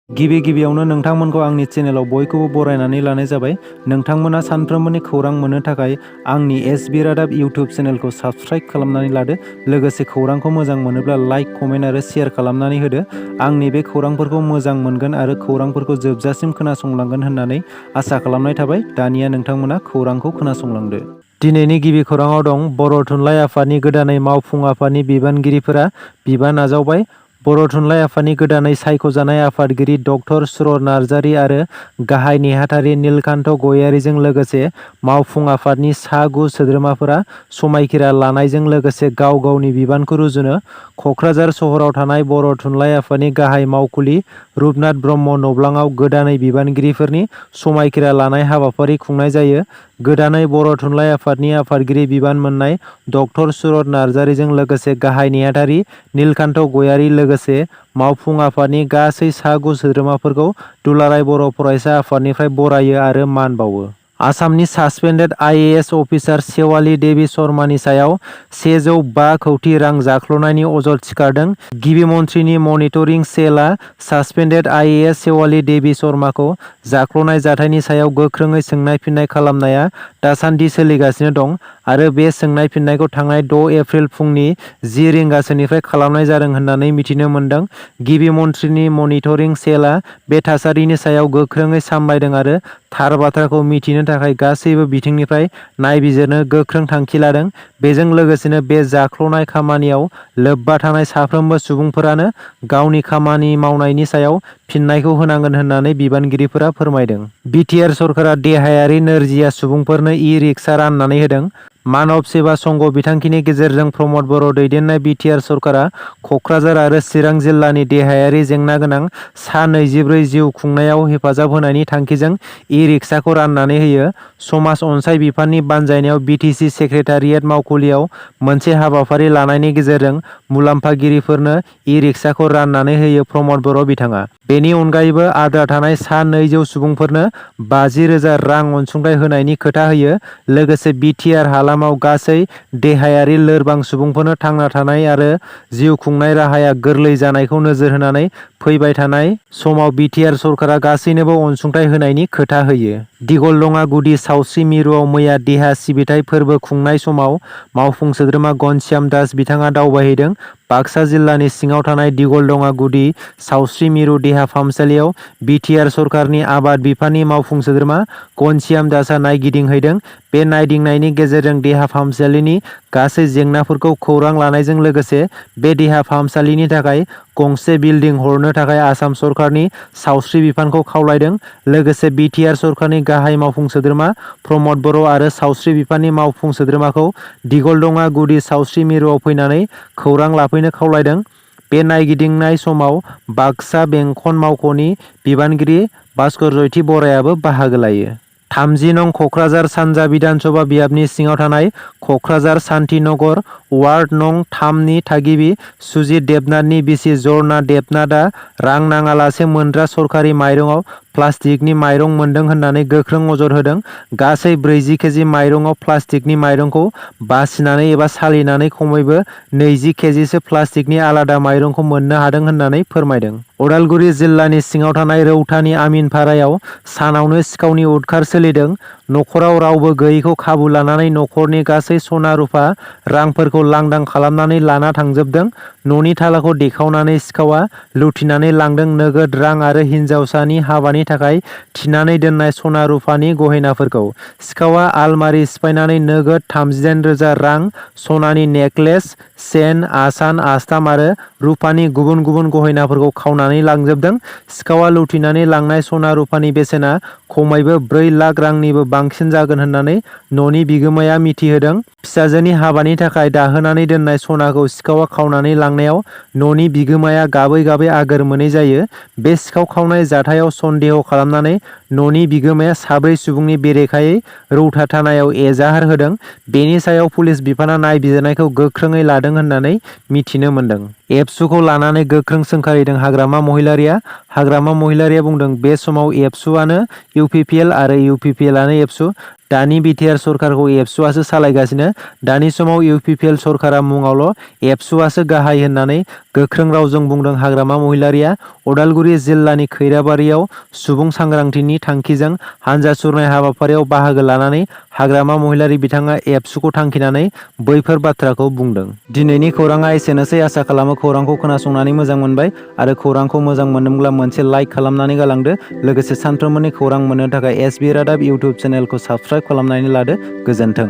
गिबियावनो नोंथांमोनखौ आंनि चेनेलाव बयखौबो बरायनानै लानाय जाबाय। नोंथांमोना सानफ्रोमबोनि खौरां मोननो थाखाय आंनि एसबी रादाब इउटिउब चेनेलखौ साबस्क्राइब खालामनानै लादो। लोगोसे खौरांखौ मोजां मोनोब्ला लाइक, कमेन्ट आरो शेयार खालामनानै होदो। आंनि बे खौरांफोरखौ मोजां मोनगोन आरो खौरांफोरखौ जोबजासिम खोनासंलांगोन होननानै आसा खालामनाय थाबाय। दानिया नोंथांमोना खौरांखौ खोनासंलांदो। दिनैनि गिबि खौराङाव दं बर' थुनलाइ आफादनि गोदानै मावफुं आफादनि बिबानगिरिफोरा बिबान आजावबाय। बर' थुनलाइ आफादनि गोदानै सायख'जानाय आफादगिरि डक्टर सुरत नार्जारी आरो गाहाय नेहाथारि नीलकान्त गयारीजों लोगोसे मावफुं आफादनि सा 9 सोद्रोमाफोरा समायखिरा लानायजों लोगोसे गाव गावनि बिबानखौ रुजुनो क'क्राझार सहराव थानाय बर' थुनलाइ आफादनि गाहाय मावखुलि रुपनाथ ब्रह्म नब्लाङाव गोदानै बिबानगिरिफोरनि समायखिरा लानाय हाबाफारि खुंनाय जायो। गोदानै बर' थुनलाइ आफादनि आफादगिरि बिबान मोननाय डक्टर सुरत नार्जारीजों लोगोसे गाहाय नेहाथारि नीलकान्त गयारी लोगोसे मावफुं आफादनि गासै सा 9 सोद्रोमाफोरखौ दुलाराय बर' फरायसा आफादनिफ्राय बरायो आरो मान बावो। आसामनि सासपेन्डेड IAS अफिसार सेवाली देवी शर्मानि सायाव 105 कौटि रां जाख्ल'नायनि अजद सिखारदों। गिबि मन्थ्रिनि मनिटरिं सेलआ सासपेन्डेड IAS सेवाली देवी शर्माखौ जाख्ल'नाय जाथायनि सायाव गोख्रोङै सोंनाय फिन्नाय खालामनाया दासान्दि सोलिगासिनो दं आरो बे सोंनाय फिन्नायखौ थांनाय 6 एप्रिल फुंनि 10 रिंगासोनिफ्राय खालामनाय जादों होननानै मिथिनो मोन्दों। गिबि मन्थ्रिनि मनिटरिं सेलआ बे थासारिनि सायाव गोख्रोङै सामलायदों आरो थार बाथ्राखौ मिथिनो थाखाय गासैबो बिथिंनिफ्राय नायबिजिरनो गोख्रों थांखि लादों। बेजों लोगोसेनो बे जाख्ल'नाय खामानियाव लोब्बा थानाय साफ्रोमबो सुबुंफोरानो गावनि खामानि मावनायनि सायाव फिननायखौ होनांगोन होननानै बिबानगिरिफोरा फोरमायदों। BTR सरकारा देहायारि नोरजिया सुबुंफोरनो ई-रिक्सा राननानै होदों। मानव सेवा संघ बिथांखिनि गेजेरजों प्रमद बर' दैदेननाय BTR सरकारा क'क्राझार आरो चिरां जिल्लानि देहायारि जेंना गोनां सा 24 जिउ खुंनायाव हेफाजाब होनायनि थांखिजों ई-रिक्साखौ राननानै होयो। समाज अनसाय बिफाननि बानजायनायाव BTC सेक्रेटारियेट मावखुलियाव मोनसे हाबाफारि लानायनि गेजेरजों मुलाम्फागिरिफोरनो ई-रिक्साखौ राननानै होयो प्रमद बर' बिथाङा। बेनि अनगायैबो आद्रा थानाय सा 200 सुबुंफोरनो 50,000 रां अनसुंथाइ होनायनि खोथा होयो। लोगोसे BTR हालामाव गासै देहायारि लोरबां सुबुंफोरनो थांना थानाय आरो जिउ खुंनाय राहाया गोरलै जानायखौ नोजोर होनानै फैबाय थानाय समाव BTR सरकारा गासैनोबो अनसुंथाइ होनायनि खोथा होयो। दिगलदङा गुदि सावस्रि मिरुआव मैया देहा सिबिथाइ फोरबो खुंनाय समाव मावफुं सोद्रोमा घनश्याम दास बिथाङा दावबायहैदों। बाक्सा जिल्लानि सिङाव थानाय दिगलदङा गुदि सावस्रि मिरु देहा फाहामसालियाव BTR सरकारनि आबाद बिफाननि मावफुं सोद्रोमा घनश्याम दासआ नायगिदिंहैदों। बे नायदिंनायनि गेजेरजों देहा फाहामसालिनि गासै जेंनाफोरखौ खौरां लानायजों लोगोसे बे देहा फाहामसालिनि थाखाय गंसे बिल्डिं हरनो थाखाय आसाम सरकारनि सावस्रि बिफानखौ खावलायदों। लोगोसे BTR सरकारनि गाहाय मावफुं सोद्रोमा प्रमद बर' आरो सावस्रि बिफाननि मावफुं सोद्रोमाखौ दिगलदङा गुदि सावस्रि मिरुआव फैनानै खौरां लाफैनो खावलायदों। बे नायगिदिंनाय समाव बाक्सा बेंखन मावख'नि बिबानगिरि भास्कर जयथि बरायाबो बाहागो लायो। 30 नं क'क्राझार सानजा बिधानसभा बियाबनि सिङाव थानाय क'क्राझार शान्तिनगर वार्ड नं 3 नि थागिबि सुजित देबनाथनि बिसि जरना देबनाथआ रां नाङालासे मोनग्रा सरकारि माइरंआव प्लास्टिकनि माइरं मोनदों होननानै गोख्रों अजद होदों। गासै 40 केजि माइरंआव प्लास्टिकनि माइरंखौ बासिनानै एबा सालिनानै खमैबो 20 केजिसो प्लास्टिकनि आलादा माइरंखौ मोननो हादों होननानै फोरमायदों। उदालगुरि जिल्लानि सिङाव थानाय रौतानि आमिनपारायाव सानावनो सिखावनि उदखार सोलिदों। नखराव रावबो गैयैखौ खाबु लानानै नखरनि गासै सना रुफा रांफोरखौ लांदां खालामनानै लाना थांजोबदों। न'नि थालाखौ देखावनानै सिखावा लुथिनानै लांदों नोगोद रां आरो हिन्जावसानि हाबानि थाखाय थिनानै दोननाय सना रुफानि गहेनाफोरखौ। सिखावा आलमारि सिफायनानै नोगोद 38,000 रां, सनानि नेकलेस, चेन, आसान, आस्थाम आरो रुपानि गुबुन गुबुन गहेनाफोरखौ खावनानै लांजोबदों। सिखावा लुथिनानै लांनाय सना रुपानि बेसेना खमैबो 4 लाख रांनिबो बांसिन जागोन होननानै न'नि बिगोमाया मिथिहोदों। फिसाजोनि हाबानि थाखाय दाहोनानै दोननाय सनाखौ सिखावा खावनानै लांनायाव न'नि बिगोमाया गाबै गाबै आगोर मोनै जायो। बे सिखाव खावनाय जाथायाव सन्देह खालामनानै न'नि बिगोमाया 4 सुबुंनि बेरेखायै रौता थानायाव एजाहार होदों। बेनि सायाव पुलिस बिफाना नायबिजिरनायखौ गोख्रोङै लादों लादों होननानै मिथिनो मोन्दों। एबसुखौ लानानै गोख्रों सोंखारिदों हाग्रामा महिलारिया। हाग्रामा महिलारिया बुंदों बे समाव एबसुआनो इउपिपिएल आरो इउपिपिएलआनो एबसु। दानि बिटिआर सरकारखौ एबसुआसो सालायगासिनो। दानि समाव इउपिपिएल सरकारा मुङावल' एबसुआसो गाहाय होननानै गोख्रों रावजों बुंदों हाग्रामा महिलारिया। अदालगुरि जिल्लानि खैराबारियाव सुबुं सांग्रांथिनि थांखिजों हानजा सुरनाय हाबाफारियाव बाहागो लानानै हाग्रामा महिलारि बिथाङा एबसुखौ थांखिनानै बैफोर बाथ्राखौ बुंदों। दिनैनि खौराङा एसेनोसै। आसा खालामो खौरांखौ खोनासंनानै मोजां मोनबाय आरो खौरांखौ मोजां मोनदोंब्ला मोनसे लाइक खालामनानै गालांदो। लोगोसे सानफ्रोमबोनि खौरां मोननो थाखाय एसबि रादाब इउटुब चेनेलखौ साबस्क्राइब खालामनानै लादो। गोजोन्थों।